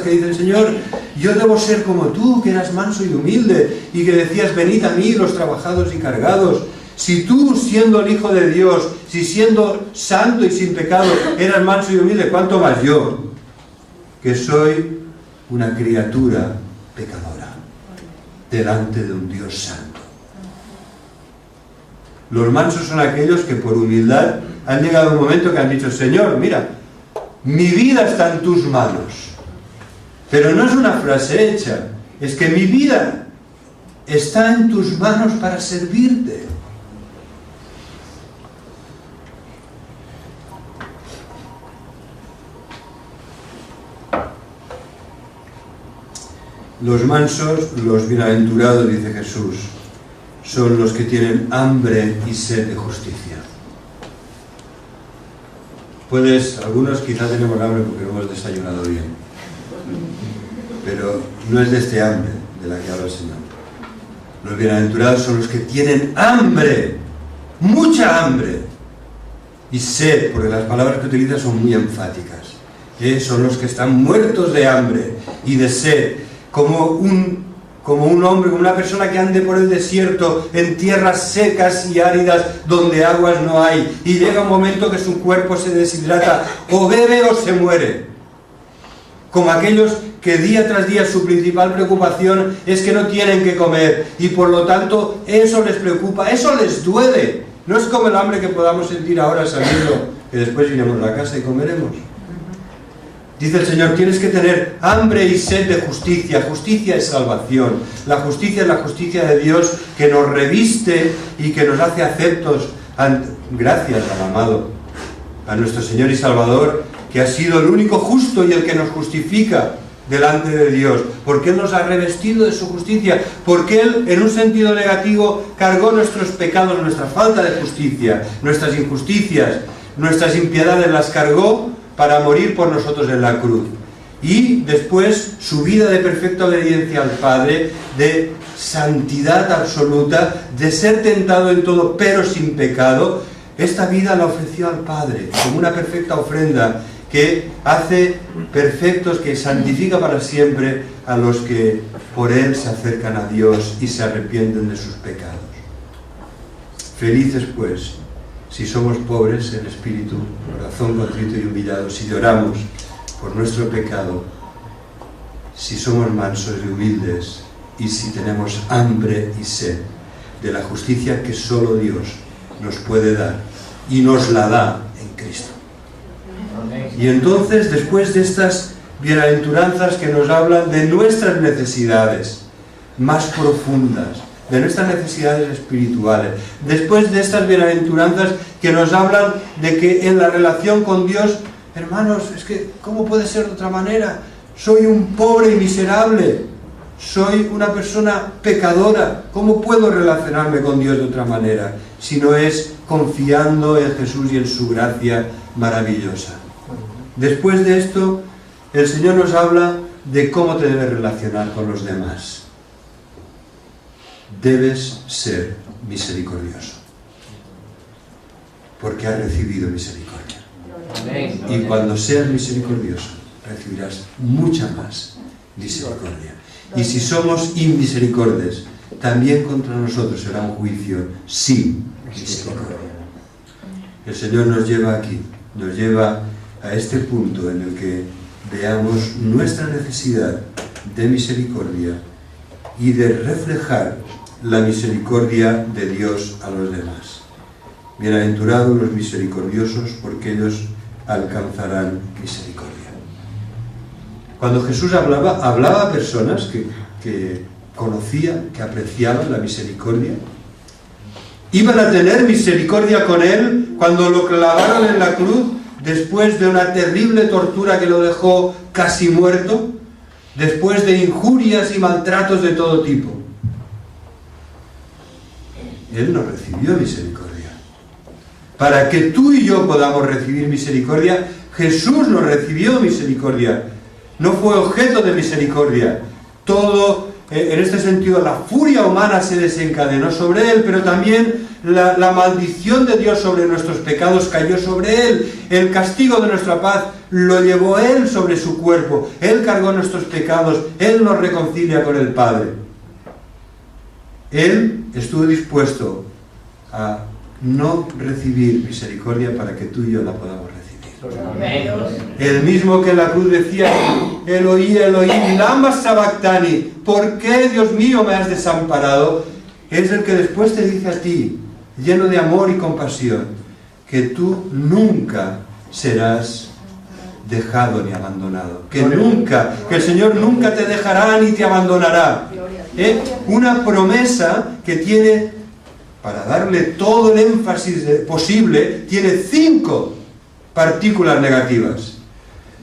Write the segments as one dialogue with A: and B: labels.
A: que dicen, Señor, yo debo ser como tú, que eras manso y humilde, y que decías, venid a mí los trabajados y cargados. Si tú, siendo el Hijo de Dios, si siendo santo y sin pecado, eras manso y humilde, ¿cuánto más yo, que soy una criatura pecadora, delante de un Dios santo? Los mansos son aquellos que por humildad han llegado a un momento que han dicho, Señor, mira, mi vida está en tus manos. Pero no es una frase hecha, es que mi vida está en tus manos para servirte. Los mansos, los bienaventurados, dice Jesús, son los que tienen hambre y sed de justicia. Algunos quizás tenemos hambre porque no hemos desayunado bien, pero no es de este hambre de la que habla el Señor. Los bienaventurados son los que tienen hambre, mucha hambre, y sed, porque las palabras que utiliza son muy enfáticas, son los que están muertos de hambre y de sed, como un hombre, como una persona que ande por el desierto, en tierras secas y áridas, donde aguas no hay, y llega un momento que su cuerpo se deshidrata, o bebe o se muere. Como aquellos que día tras día su principal preocupación es que no tienen que comer, y por lo tanto eso les preocupa, eso les duele. No es como el hambre que podamos sentir ahora sabiendo que después iremos a la casa y comeremos. Dice el Señor, tienes que tener hambre y sed de justicia. Justicia es salvación. La justicia es la justicia de Dios que nos reviste y que nos hace aceptos gracias al amado, a nuestro Señor y Salvador, que ha sido el único justo y el que nos justifica delante de Dios, porque Él nos ha revestido de su justicia, porque Él, en un sentido negativo, cargó nuestros pecados, nuestra falta de justicia, nuestras injusticias, nuestras impiedades, las cargó para morir por nosotros en la cruz. Y después su vida de perfecta obediencia al Padre, de santidad absoluta, de ser tentado en todo pero sin pecado, esta vida la ofreció al Padre como una perfecta ofrenda que hace perfectos, que santifica para siempre a los que por Él se acercan a Dios y se arrepienten de sus pecados. Felices pues si somos pobres en espíritu, corazón contrito y humillado, si lloramos por nuestro pecado, si somos mansos y humildes, y si tenemos hambre y sed de la justicia que solo Dios nos puede dar, y nos la da en Cristo. Y entonces, después de estas bienaventuranzas que nos hablan de nuestras necesidades más profundas, de nuestras necesidades espirituales, después de estas bienaventuranzas que nos hablan de que en la relación con Dios, hermanos, es que ¿cómo puede ser de otra manera? Soy un pobre y miserable, soy una persona pecadora, ¿cómo puedo relacionarme con Dios de otra manera? Si no es confiando en Jesús y en su gracia maravillosa. Después de esto, el Señor nos habla de cómo te debes relacionar con los demás. Debes ser misericordioso, porque has recibido misericordia. Y cuando seas misericordioso, recibirás mucha más misericordia. Y si somos inmisericordes, también contra nosotros será un juicio sin misericordia. El Señor nos lleva aquí, nos lleva a este punto en el que veamos nuestra necesidad de misericordia y de reflejar la misericordia de Dios a los demás. Bienaventurados los misericordiosos, porque ellos alcanzarán misericordia. Cuando Jesús hablaba a personas que conocían, que apreciaban la misericordia. Iban a tener misericordia con Él cuando lo clavaron en la cruz, después de una terrible tortura que lo dejó casi muerto, después de injurias y maltratos de todo tipo. Él no recibió misericordia. Para que tú y yo podamos recibir misericordia, Jesús nos recibió misericordia. No fue objeto de misericordia. Todo, en este sentido, la furia humana se desencadenó sobre Él, pero también la maldición de Dios sobre nuestros pecados cayó sobre Él. El castigo de nuestra paz lo llevó Él sobre su cuerpo. Él cargó nuestros pecados. Él nos reconcilia con el Padre. Él estuvo dispuesto a no recibir misericordia para que tú y yo la podamos recibir. El mismo que en la cruz decía: Eloí, Eloí, lama sabactani, ¿por qué, Dios mío, me has desamparado? Es el que después te dice a ti, lleno de amor y compasión, que tú nunca serás dejado ni abandonado, que el Señor nunca te dejará ni te abandonará. Una promesa que tiene, para darle todo el énfasis posible, tiene 5 partículas negativas.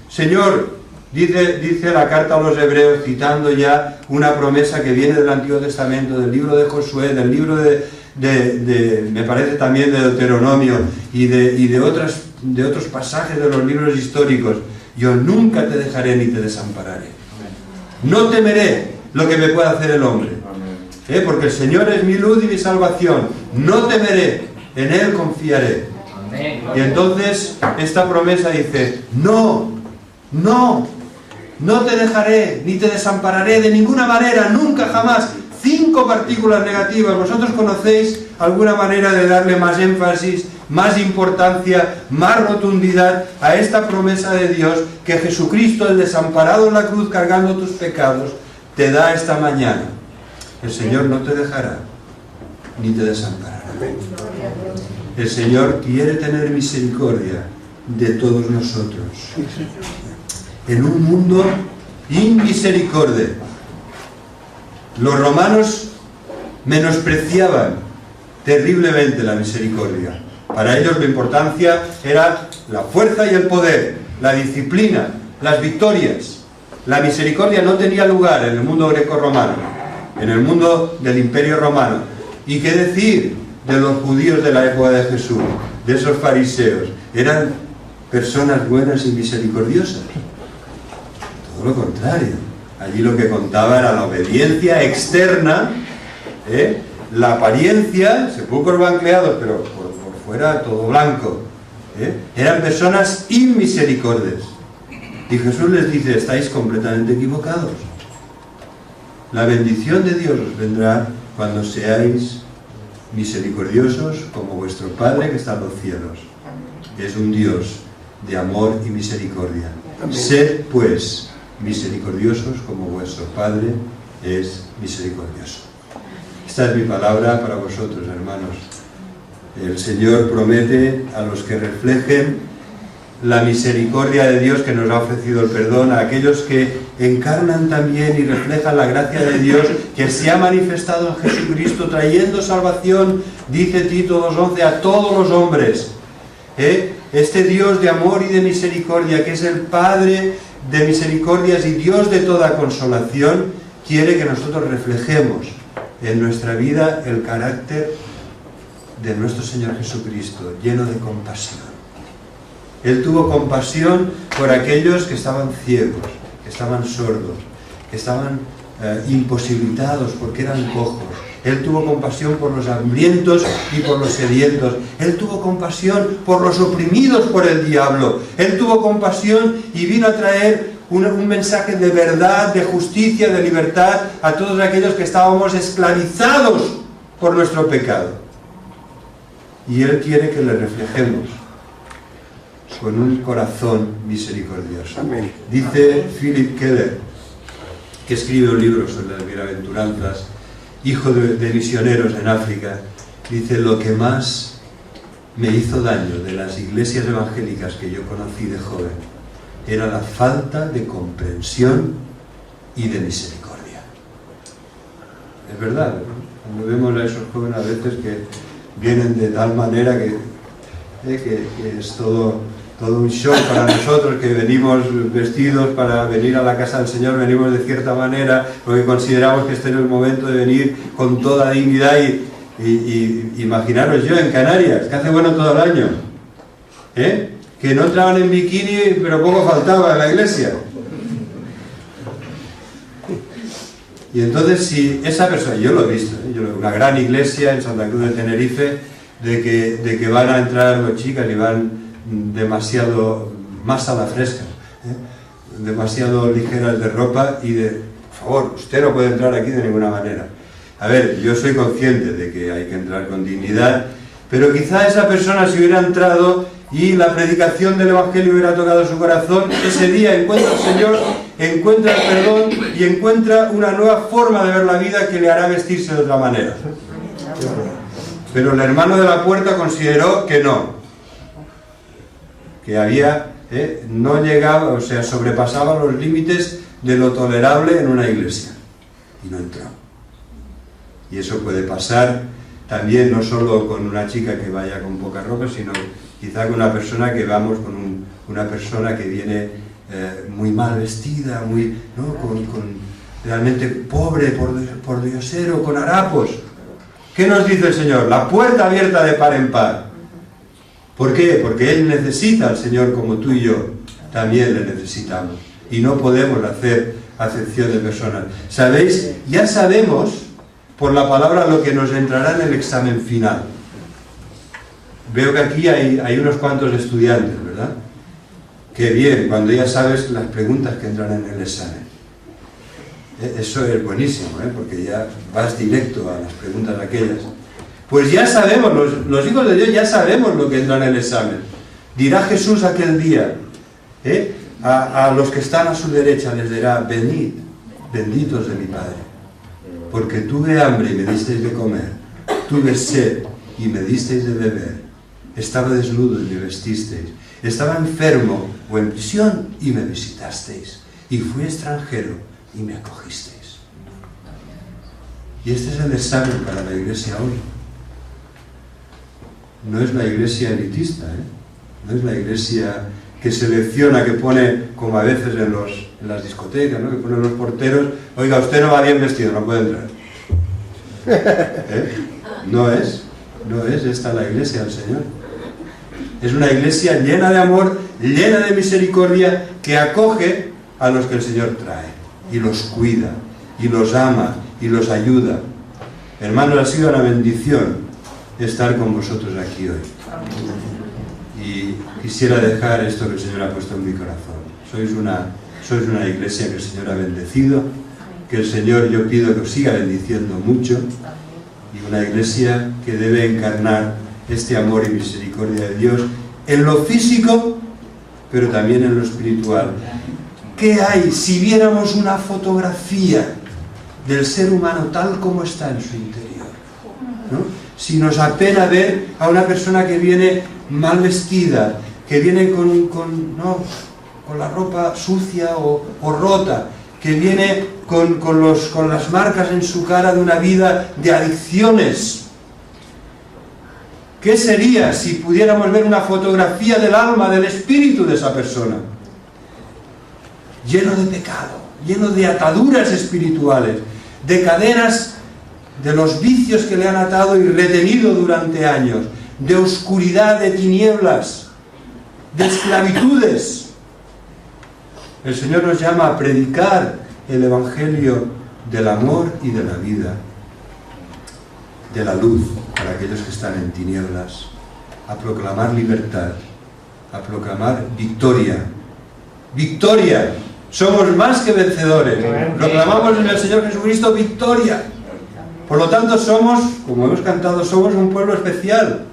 A: Señor, dice la carta a los hebreos, citando ya una promesa que viene del Antiguo Testamento, del libro de Josué, del libro me parece también de Deuteronomio y de otros pasajes de los libros históricos. Yo nunca te dejaré ni te desampararé. No temeré lo que me pueda hacer el hombre, porque el Señor es mi luz y mi salvación. No temeré, en Él confiaré. Y entonces esta promesa dice: no te dejaré ni te desampararé de ninguna manera, nunca, jamás. 5 partículas negativas. Vosotros conocéis alguna manera de darle más énfasis, más importancia, más rotundidad a esta promesa de Dios que Jesucristo, el desamparado en la cruz cargando tus pecados, te da esta mañana. El Señor no te dejará ni te desamparará. El Señor quiere tener misericordia de todos nosotros. En un mundo inmisericorde, los romanos menospreciaban terriblemente la misericordia. Para ellos la importancia era la fuerza y el poder, la disciplina, las victorias. La misericordia no tenía lugar en el mundo greco-romano, en el mundo del Imperio Romano. ¿Y qué decir de los judíos de la época de Jesús, de esos fariseos? Eran personas buenas y misericordiosas. Todo lo contrario. Allí lo que contaba era la obediencia externa, la apariencia, sepulcros blanqueados, pero por fuera todo blanco. Eran personas inmisericordes. Y Jesús les dice: estáis completamente equivocados. La bendición de Dios os vendrá cuando seáis misericordiosos como vuestro Padre que está en los cielos. Es un Dios de amor y misericordia. Sed, pues, misericordiosos como vuestro Padre es misericordioso. Esta es mi palabra para vosotros, hermanos. El Señor promete a los que reflejen la misericordia de Dios, que nos ha ofrecido el perdón, a aquellos que encarnan también y reflejan la gracia de Dios que se ha manifestado en Jesucristo, trayendo salvación, dice Tito 2:11, a todos los hombres. Este Dios de amor y de misericordia, que es el Padre de misericordias y Dios de toda consolación, quiere que nosotros reflejemos en nuestra vida el carácter de nuestro Señor Jesucristo, lleno de compasión. Él tuvo compasión por aquellos que estaban ciegos, que estaban sordos, que estaban imposibilitados porque eran cojos. Él tuvo compasión por los hambrientos y por los sedientos. Él tuvo compasión por los oprimidos por el diablo. Él tuvo compasión y vino a traer un mensaje de verdad, de justicia, de libertad a todos aquellos que estábamos esclavizados por nuestro pecado. Y Él quiere que le reflejemos con un corazón misericordioso. Amén. Dice Philip Keller, que escribe un libro sobre las bienaventuranzas, hijo de misioneros en África, dice: lo que más me hizo daño de las iglesias evangélicas que yo conocí de joven era la falta de comprensión y de misericordia. Es verdad, ¿no? Cuando vemos a esos jóvenes a veces que vienen de tal manera que es todo un show para nosotros, que venimos vestidos para venir a la casa del Señor, venimos de cierta manera, porque consideramos que este es el momento de venir con toda dignidad y imaginaros yo en Canarias, que hace bueno todo el año, que no entraban en bikini, pero poco faltaba en la iglesia. Y entonces si esa persona, yo lo he visto, una gran iglesia en Santa Cruz de Tenerife, de que van a entrar los chicas y van demasiado más a la fresca, demasiado ligeras de ropa y de, por favor, usted no puede entrar aquí de ninguna manera. A ver, yo soy consciente de que hay que entrar con dignidad, pero quizá esa persona si hubiera entrado y la predicación del Evangelio hubiera tocado su corazón, ese día encuentra al Señor, encuentra el perdón y encuentra una nueva forma de ver la vida que le hará vestirse de otra manera. Pero el hermano de la puerta consideró que no, que había, no llegaba, o sea, sobrepasaba los límites de lo tolerable en una iglesia y no entró. Y eso puede pasar también no solo con una chica que vaya con poca ropa, sino quizá con una persona que vamos con una persona que viene muy mal vestida, muy, ¿no? con realmente pobre, por diosero, con harapos. ¿Qué nos dice el Señor? La puerta abierta de par en par. ¿Por qué? Porque Él necesita al Señor como tú y yo también le necesitamos. Y no podemos hacer acepción de personas. ¿Sabéis? Ya sabemos por la palabra lo que nos entrará en el examen final. Veo que aquí hay unos cuantos estudiantes, ¿verdad? Qué bien, cuando ya sabes las preguntas que entran en el examen. Eso es buenísimo, porque ya vas directo a las preguntas aquellas. Pues ya sabemos, los hijos de Dios ya sabemos lo que entra en el examen. Dirá Jesús aquel día, a los que están a su derecha les dirá, venid, benditos de mi Padre, porque tuve hambre y me disteis de comer, tuve sed y me disteis de beber, estaba desnudo y me vestisteis, estaba enfermo o en prisión y me visitasteis, y fui extranjero y me acogisteis. Y este es el examen para la iglesia hoy. No es la iglesia elitista, no es la iglesia que selecciona, que pone, como a veces en las discotecas, ¿no? Que ponen los porteros, oiga, usted no va bien vestido, no puede entrar. No es esta la iglesia del Señor. Es una iglesia llena de amor, llena de misericordia, que acoge a los que el Señor trae, y los cuida, y los ama, y los ayuda. Hermanos, ha sido una bendición estar con vosotros aquí hoy. Y quisiera dejar esto que el Señor ha puesto en mi corazón. Sois una iglesia que el Señor ha bendecido, que el Señor, yo pido que os siga bendiciendo mucho, y una iglesia que debe encarnar este amor y misericordia de Dios en lo físico, pero también en lo espiritual. ¿Qué hay si viéramos una fotografía del ser humano tal como está en su interior? ¿No? Si nos apena ver a una persona que viene mal vestida, que viene con la ropa sucia o rota, que viene con las marcas en su cara de una vida de adicciones. ¿Qué sería si pudiéramos ver una fotografía del alma, del espíritu de esa persona? Lleno de pecado, lleno de ataduras espirituales, de cadenas de los vicios que le han atado y retenido durante años, de oscuridad, de tinieblas, de esclavitudes. El Señor nos llama a predicar el Evangelio del amor y de la vida, de la luz para aquellos que están en tinieblas, a proclamar libertad, a proclamar victoria. ¡Victoria! Somos más que vencedores. Proclamamos en el Señor Jesucristo victoria. Por lo tanto somos, como hemos cantado, somos un pueblo especial,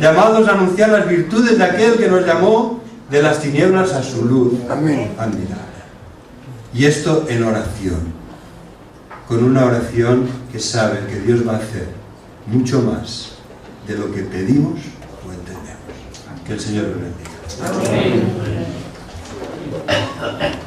A: llamados a anunciar las virtudes de aquel que nos llamó de las tinieblas a su luz admirable. Y esto en oración, con una oración que sabe que Dios va a hacer mucho más de lo que pedimos o entendemos. Que el Señor lo bendiga. Amén.